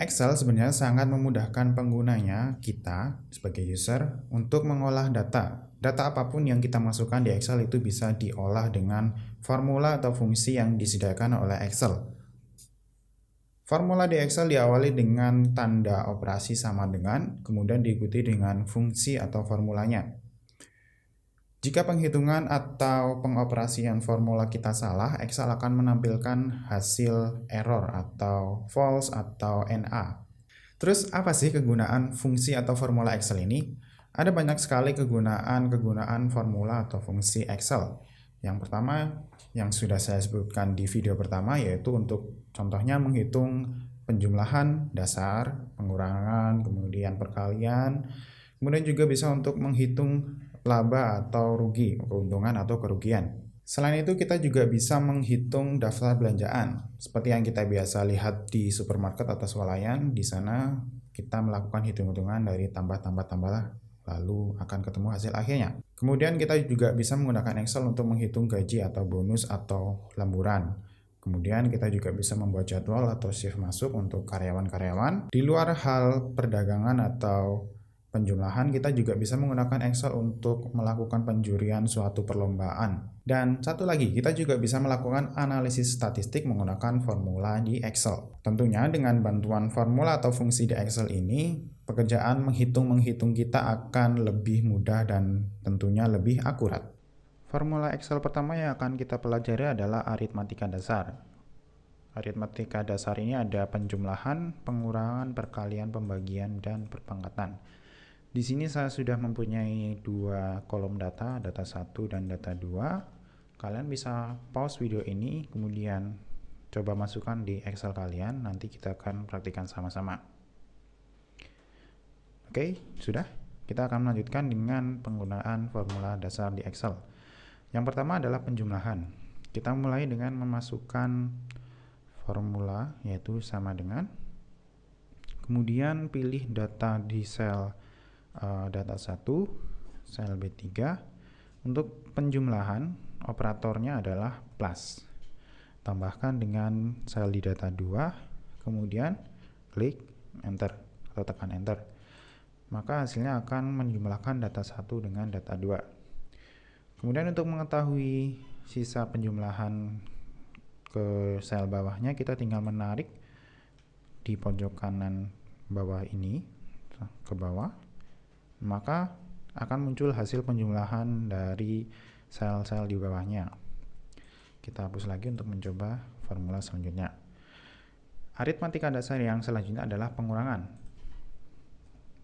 Excel sebenarnya sangat memudahkan penggunanya, kita sebagai user, untuk mengolah data. Data apapun yang kita masukkan di Excel itu bisa diolah dengan formula atau fungsi yang disediakan oleh Excel. Formula di Excel diawali dengan tanda operasi sama dengan, kemudian diikuti dengan fungsi atau formulanya. Jika penghitungan atau pengoperasian formula kita salah, Excel akan menampilkan hasil error atau false atau NA. Terus apa sih kegunaan fungsi atau formula Excel ini? Ada banyak sekali kegunaan formula atau fungsi Excel. Yang pertama yang sudah saya sebutkan di video pertama, yaitu untuk contohnya menghitung penjumlahan dasar, pengurangan, kemudian perkalian. Kemudian juga bisa untuk menghitung laba atau rugi, keuntungan atau kerugian. Selain itu kita juga bisa menghitung daftar belanjaan. Seperti yang kita biasa lihat di supermarket atau swalayan, di sana kita melakukan hitung-hitungan dari tambah lalu akan ketemu hasil akhirnya. Kemudian kita juga bisa menggunakan Excel untuk menghitung gaji atau bonus atau lemburan. Kemudian kita juga bisa membuat jadwal atau shift masuk untuk karyawan-karyawan. Di luar hal perdagangan atau penjumlahan, kita juga bisa menggunakan Excel untuk melakukan penjurian suatu perlombaan. Dan satu lagi, kita juga bisa melakukan analisis statistik menggunakan formula di Excel. Tentunya dengan bantuan formula atau fungsi di Excel ini, pekerjaan menghitung kita akan lebih mudah dan tentunya lebih akurat. Formula Excel pertama yang akan kita pelajari adalah aritmatika dasar. Aritmatika dasar ini ada penjumlahan, pengurangan, perkalian, pembagian, dan perpangkatan. Di sini saya sudah mempunyai dua kolom data 1 dan data 2. Kalian bisa pause video ini, kemudian coba masukkan di Excel kalian, nanti kita akan praktikkan sama-sama. Oke, sudah? Kita akan melanjutkan dengan penggunaan formula dasar di Excel. Yang pertama adalah penjumlahan. Kita mulai dengan memasukkan formula, yaitu sama dengan, kemudian pilih data di sel data 1, sel B3. Untuk penjumlahan, operatornya adalah plus. Tambahkan dengan sel di data 2, kemudian klik enter atau tekan enter. Maka hasilnya akan menjumlahkan data 1 dengan data 2. Kemudian untuk mengetahui sisa penjumlahan ke sel bawahnya, kita tinggal menarik di pojok kanan bawah ini ke bawah, maka akan muncul hasil penjumlahan dari sel-sel di bawahnya. Kita hapus lagi untuk mencoba formula selanjutnya. Aritmatika dasar yang selanjutnya adalah pengurangan.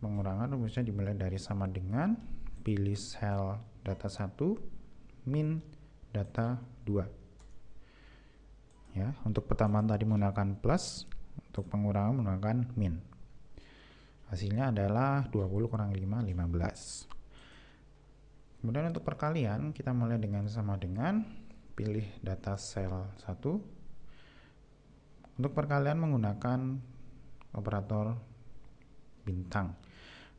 Pengurangan rumusnya dimulai dari sama dengan, pilih sel data 1, min data 2. Ya, untuk pertambahan tadi menggunakan plus, untuk pengurangan menggunakan min. Hasilnya adalah 20 kurang 5, 15. Kemudian untuk perkalian, kita mulai dengan sama dengan, pilih data sel 1. Untuk perkalian menggunakan operator bintang.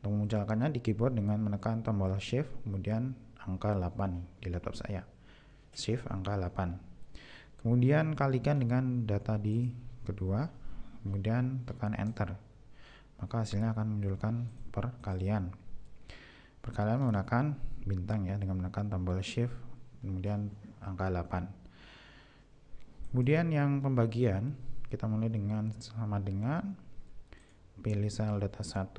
Untuk memunculkannya di keyboard dengan menekan tombol shift, kemudian angka 8 di laptop saya. Shift angka 8. Kemudian kalikan dengan data di kedua, kemudian tekan enter. Maka hasilnya akan menunjukkan perkalian. Perkalian menggunakan bintang ya, dengan menekan tombol shift, kemudian angka 8. Kemudian yang pembagian, kita mulai dengan sama dengan, pilih sel data 1,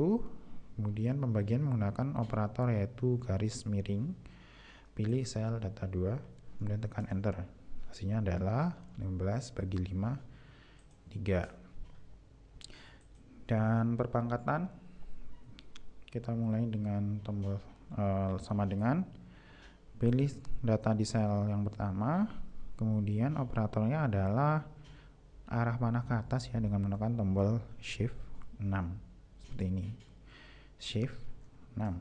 kemudian pembagian menggunakan operator yaitu garis miring, pilih sel data 2, kemudian tekan enter. Hasilnya adalah 15 bagi 5, 3. Dan perpangkatan, kita mulai dengan tombol sama dengan, pilih data di sel yang pertama, kemudian operatornya adalah arah panah ke atas ya, dengan menekan tombol shift 6 seperti ini, shift 6.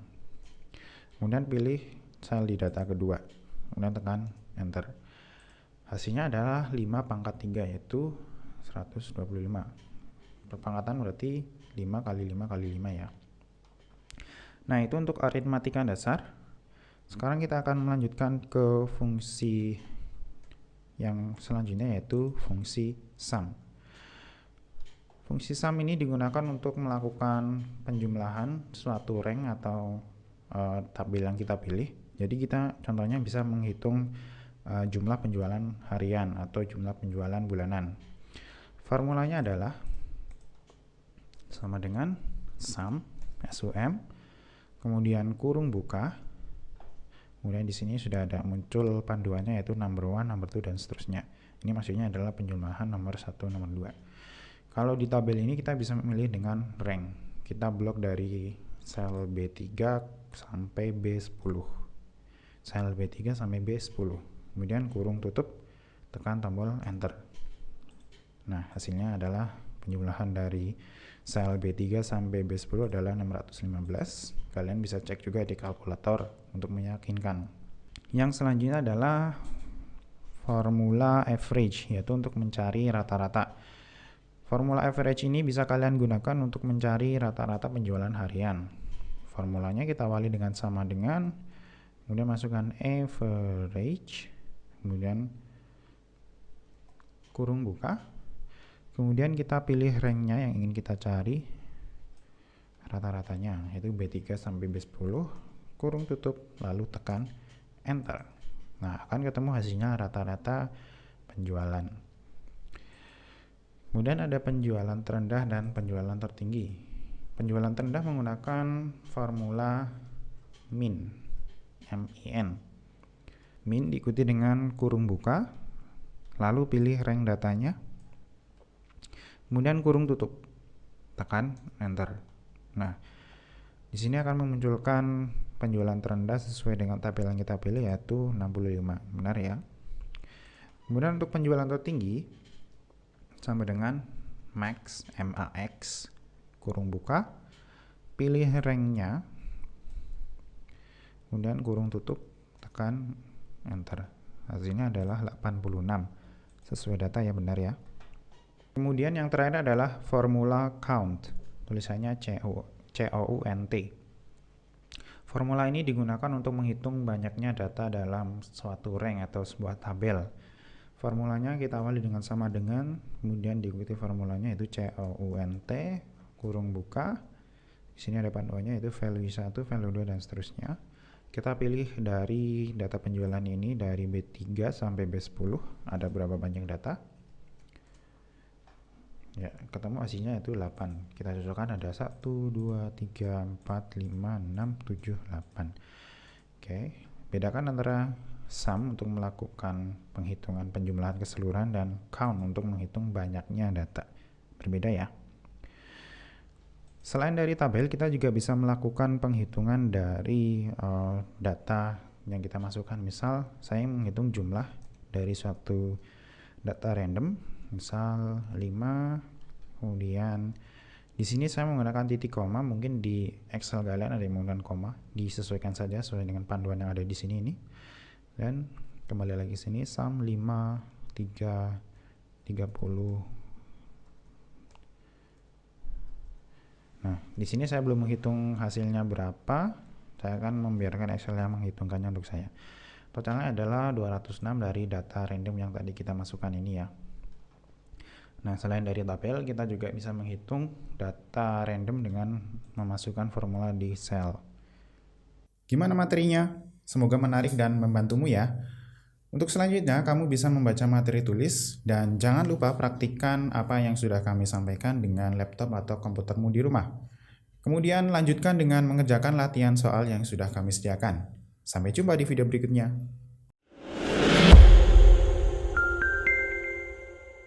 Kemudian pilih sel di data kedua, kemudian tekan enter. Hasilnya adalah 5 pangkat 3 yaitu 125. Perpangkatan berarti 5 kali 5 kali 5 ya. Nah, itu untuk aritmatika dasar. Sekarang kita akan melanjutkan ke fungsi yang selanjutnya, yaitu fungsi sum. Fungsi sum ini digunakan untuk melakukan penjumlahan suatu rank atau tabel yang kita pilih. Jadi kita contohnya bisa menghitung jumlah penjualan harian atau jumlah penjualan bulanan. Formulanya adalah sama dengan sum, SUM, kemudian kurung buka. Kemudian di sini sudah ada muncul panduannya yaitu number 1, number 2 dan seterusnya. Ini maksudnya adalah penjumlahan nomor 1, nomor 2. Kalau di tabel ini kita bisa memilih dengan rank. Kita blok dari sel B3 sampai B10. Sel B3 sampai B10. Kemudian kurung tutup, tekan tombol enter. Nah, hasilnya adalah penjumlahan dari sel B3 sampai B10 adalah 615. Kalian bisa cek juga di kalkulator untuk meyakinkan. Yang selanjutnya adalah formula average, yaitu untuk mencari rata-rata. Formula average ini bisa kalian gunakan untuk mencari rata-rata penjualan harian. Formulanya kita awali dengan sama dengan, kemudian masukkan average, kemudian kurung buka, kemudian kita pilih ranknya yang ingin kita cari rata-ratanya, yaitu B3 sampai B10, kurung tutup, lalu tekan enter. Nah, akan ketemu hasilnya rata-rata penjualan. Kemudian ada penjualan terendah dan penjualan tertinggi. Penjualan terendah menggunakan formula min, MIN. Min diikuti dengan kurung buka, lalu pilih rank datanya, kemudian kurung tutup, tekan enter. Nah, di sini akan memunculkan penjualan terendah sesuai dengan tabel yang kita pilih yaitu 65. Benar ya? Kemudian untuk penjualan tertinggi sama dengan max, MAX, kurung buka, pilih ranknya, kemudian kurung tutup, tekan enter. Hasilnya adalah 86 sesuai data ya, benar ya. Kemudian yang terakhir adalah formula count, tulisannya COUNT. Formula ini digunakan untuk menghitung banyaknya data dalam suatu rank atau sebuah tabel. Formulanya kita awali dengan sama dengan, kemudian diikuti formulanya yaitu COUNT, kurung buka. Di sini ada panduannya yaitu value 1, value 2 dan seterusnya. Kita pilih dari data penjualan ini dari B3 sampai B10, ada berapa banyak data? Ya, ketemu hasilnya yaitu 8. Kita cocokkan ada 1, 2, 3, 4, 5, 6, 7, 8. Oke, bedakan antara sum untuk melakukan penghitungan penjumlahan keseluruhan dan count untuk menghitung banyaknya data. Berbeda ya. Selain dari tabel, kita juga bisa melakukan penghitungan dari data yang kita masukkan. Misal, saya menghitung jumlah dari suatu data random, misal 5, kemudian di sini saya menggunakan titik koma, mungkin di Excel kalian ada yang menggunakan koma, disesuaikan saja sesuai dengan panduan yang ada di sini ini. Dan kembali lagi sini sum 5, 3, 30. Nah, di sini saya belum menghitung hasilnya berapa. Saya akan membiarkan Excel yang menghitungkannya untuk saya. Totalnya adalah 206 dari data random yang tadi kita masukkan ini ya. Nah, selain dari tabel, kita juga bisa menghitung data random dengan memasukkan formula di sel. Gimana materinya? Semoga menarik dan membantumu ya. Untuk selanjutnya, kamu bisa membaca materi tulis dan jangan lupa praktikkan apa yang sudah kami sampaikan dengan laptop atau komputermu di rumah. Kemudian lanjutkan dengan mengerjakan latihan soal yang sudah kami sediakan. Sampai jumpa di video berikutnya.